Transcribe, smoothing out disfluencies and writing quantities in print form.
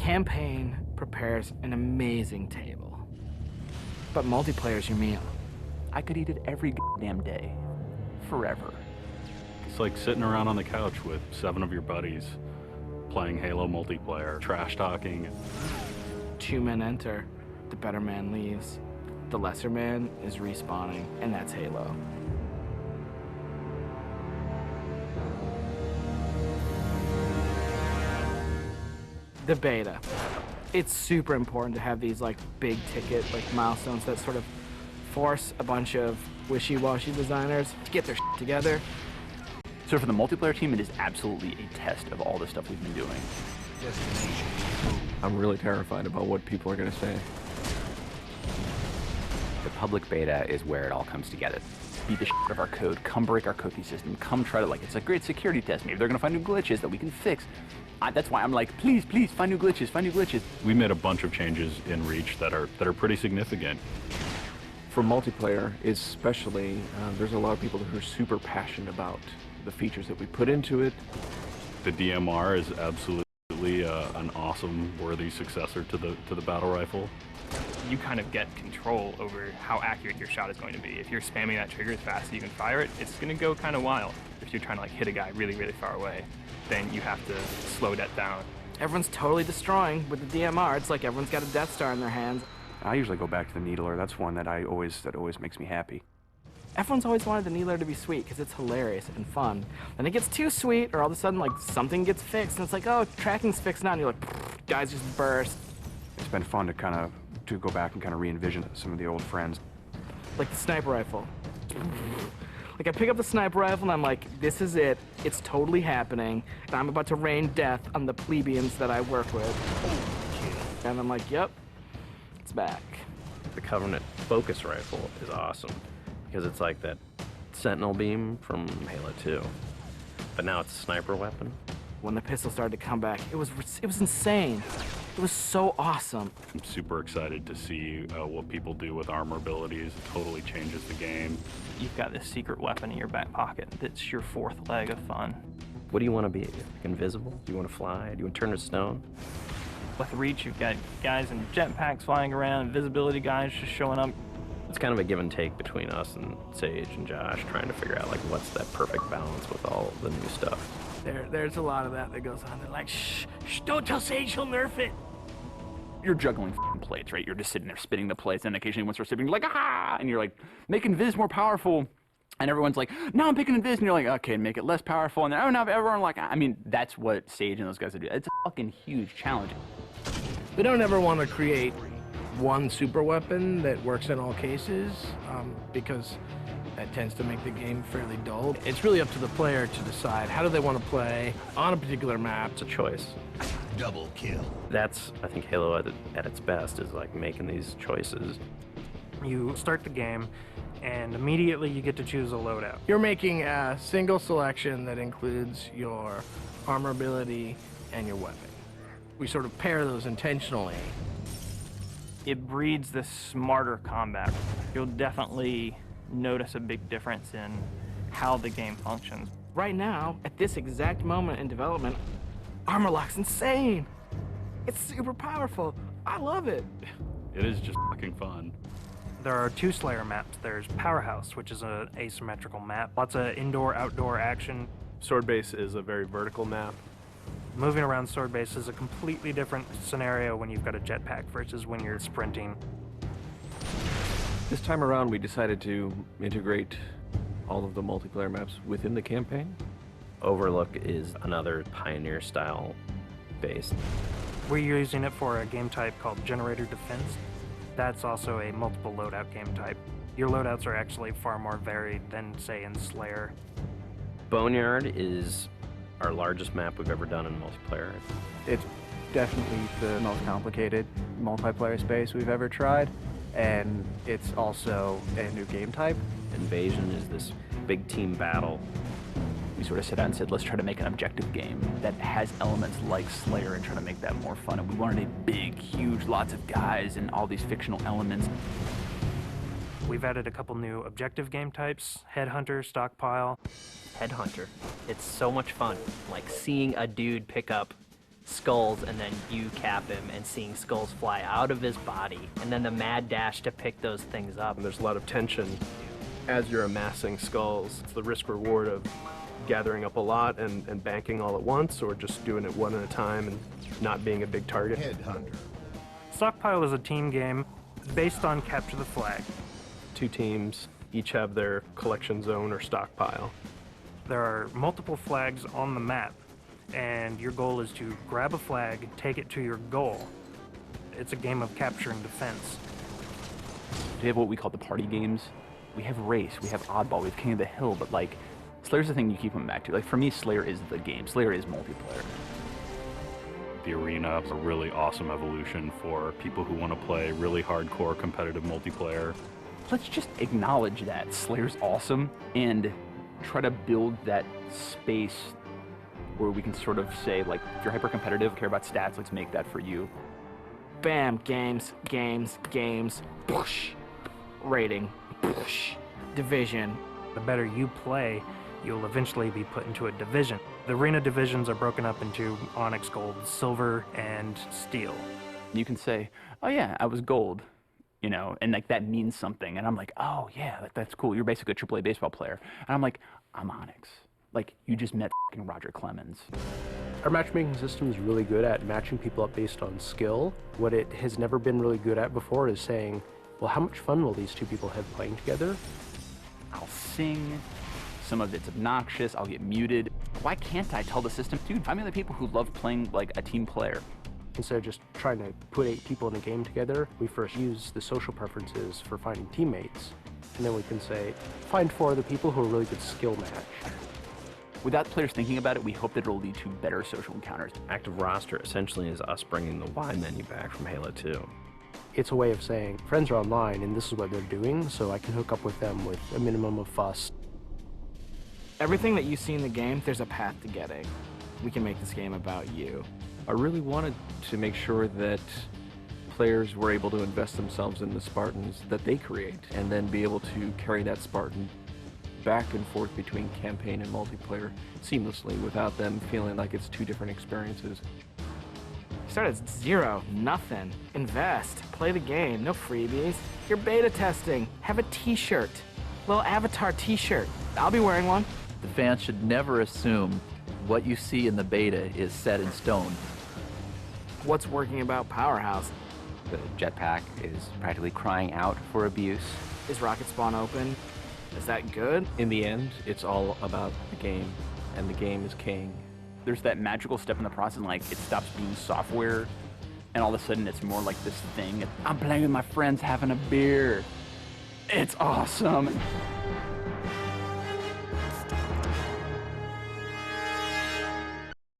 campaign prepares an amazing table, but multiplayer is your meal. I could eat it every damn day, forever. It's like sitting around on the couch with 7 of your buddies, playing Halo multiplayer, trash talking. 2 men enter, the better man leaves. The lesser man is respawning, and that's Halo. The beta. It's super important to have these like big ticket milestones that sort of force a bunch of wishy-washy designers to get their shit together. So for the multiplayer team, it is absolutely a test of all the stuff we've been doing. I'm really terrified about what people are going to say. The public beta is where it all comes together. Beat the shit out of our code, come break our cookie system, come try to, it's a great security test. Maybe they're going to find new glitches that we can fix. That's why I'm like, please, please, find new glitches, find new glitches. We made a bunch of changes in Reach that are pretty significant. For multiplayer, especially, there's a lot of people who are super passionate about the features that we put into it. The DMR is absolutely an awesome, worthy successor to the battle rifle. You kind of get control over how accurate your shot is going to be. If you're spamming that trigger as fast as you can fire it, it's going to go kind of wild. If you're trying to hit a guy really, really far away, then you have to slow that down. Everyone's totally destroying with the DMR. It's like everyone's got a Death Star in their hands. I usually go back to the Needler. That's one that always makes me happy. Everyone's always wanted the Needler to be sweet because it's hilarious and fun. Then it gets too sweet, or all of a sudden something gets fixed, and it's like, oh, tracking's fixed now, and you're like, guys just burst. It's been fun to go back and kind of re-envision some of the old friends. Like the sniper rifle. Like I pick up the sniper rifle and I'm like, this is it. It's totally happening. And I'm about to rain death on the plebeians that I work with. And I'm like, yep, it's back. The Covenant focus rifle is awesome because it's like that Sentinel beam from Halo 2, but now it's a sniper weapon. When the pistol started to come back, it was insane. It was so awesome. I'm super excited to see what people do with armor abilities. It totally changes the game. You've got this secret weapon in your back pocket that's your 4th leg of fun. What do you want to be? Invisible? Do you want to fly? Do you want to turn to stone? With Reach, you've got guys in jetpacks flying around, invisibility guys just showing up. It's kind of a give and take between us and Sage and Josh, trying to figure out what's that perfect balance with all the new stuff. There's a lot of that goes on. They're like, shh, don't tell Sage, he'll nerf it. You're juggling plates, right? You're just sitting there spinning the plates, and occasionally one starts spinning, you're like, ah! And you're like, making Viz more powerful. And everyone's like, no, I'm picking Viz. And you're like, okay, make it less powerful. And then, oh, no, everyone I mean, that's what Sage and those guys do. It's a fucking huge challenge. We don't ever want to create one super weapon that works in all cases, because that tends to make the game fairly dull. It's really up to the player to decide how do they want to play on a particular map. It's a choice. Double kill. That's, I think, Halo at its best, is making these choices. You start the game, and immediately you get to choose a loadout. You're making a single selection that includes your armor ability and your weapon. We sort of pair those intentionally. It breeds this smarter combat. You'll definitely notice a big difference in how the game functions. Right now, at this exact moment in development, Armor Lock's insane. It's super powerful. I love it. It is just fucking fun. There are 2 Slayer maps. There's Powerhouse, which is an asymmetrical map. Lots of indoor-outdoor action. Sword Base is a very vertical map. Moving around Sword Base is a completely different scenario when you've got a jetpack versus when you're sprinting. This time around, we decided to integrate all of the multiplayer maps within the campaign. Overlook is another Pioneer-style base. We're using it for a game type called Generator Defense. That's also a multiple loadout game type. Your loadouts are actually far more varied than, say, in Slayer. Boneyard is our largest map we've ever done in multiplayer. It's definitely the most complicated multiplayer space we've ever tried, and it's also a new game type. Invasion is this big team battle. We sort of sat down and said, let's try to make an objective game that has elements like Slayer and try to make that more fun. And we wanted a big, huge, lots of guys and all these fictional elements. We've added a couple new objective game types, Headhunter, Stockpile. Headhunter. It's so much fun. Like seeing a dude pick up skulls and then you cap him and seeing skulls fly out of his body and then the mad dash to pick those things up. There's a lot of tension as you're amassing skulls. It's the risk reward of gathering up a lot and banking all at once, or just doing it one at a time and not being a big target. Headhunter. Stockpile is a team game based on capture the flag. 2 teams each have their collection zone or stockpile. There are multiple flags on the map, and your goal is to grab a flag, take it to your goal. It's a game of capture and defense. We have what we call the party games. We have Race, we have Oddball, we have King of the Hill, but like, Slayer's the thing you keep coming back to. Like, for me, Slayer is the game. Slayer is multiplayer. The arena is a really awesome evolution for people who want to play really hardcore competitive multiplayer. Let's just acknowledge that Slayer's awesome and try to build that space where we can sort of say, like, if you're hyper competitive, care about stats, let's make that for you. Bam, games, games, games, push, rating, push, division. The better you play, you'll eventually be put into a division. The arena divisions are broken up into Onyx, Gold, Silver, and Steel. You can say, oh yeah, I was Gold, you know, and like that means something. And I'm like, oh yeah, that's cool. You're basically a AAA baseball player. And I'm like, I'm Onyx. Like, you just met f***ing Roger Clemens. Our matchmaking system is really good at matching people up based on skill. What it has never been really good at before is saying, well, how much fun will these 2 people have playing together? I'll sing. Some of it's obnoxious. I'll get muted. Why can't I tell the system, dude, find me the people who love playing like a team player? Instead of just trying to put 8 people in a game together, we first use the social preferences for finding teammates. And then we can say, find 4 other people who are really good skill match. Without players thinking about it, we hope that it'll lead to better social encounters. Active roster essentially is us bringing the Y menu back from Halo 2. It's a way of saying, friends are online and this is what they're doing, so I can hook up with them with a minimum of fuss. Everything that you see in the game, there's a path to getting. We can make this game about you. I really wanted to make sure that players were able to invest themselves in the Spartans that they create, and then be able to carry that Spartan back and forth between campaign and multiplayer seamlessly without them feeling like it's 2 different experiences. Start at 0, nothing. Invest, play the game, no freebies. You're beta testing, have a t-shirt. Little avatar t-shirt. I'll be wearing one. The fans should never assume what you see in the beta is set in stone. What's working about Powerhouse? The jetpack is practically crying out for abuse. Is Rocket Spawn open? Is that good? In the end, it's all about the game, and the game is king. There's that magical step in the process, like it stops being software, and all of a sudden it's more like this thing. I'm playing with my friends having a beer. It's awesome.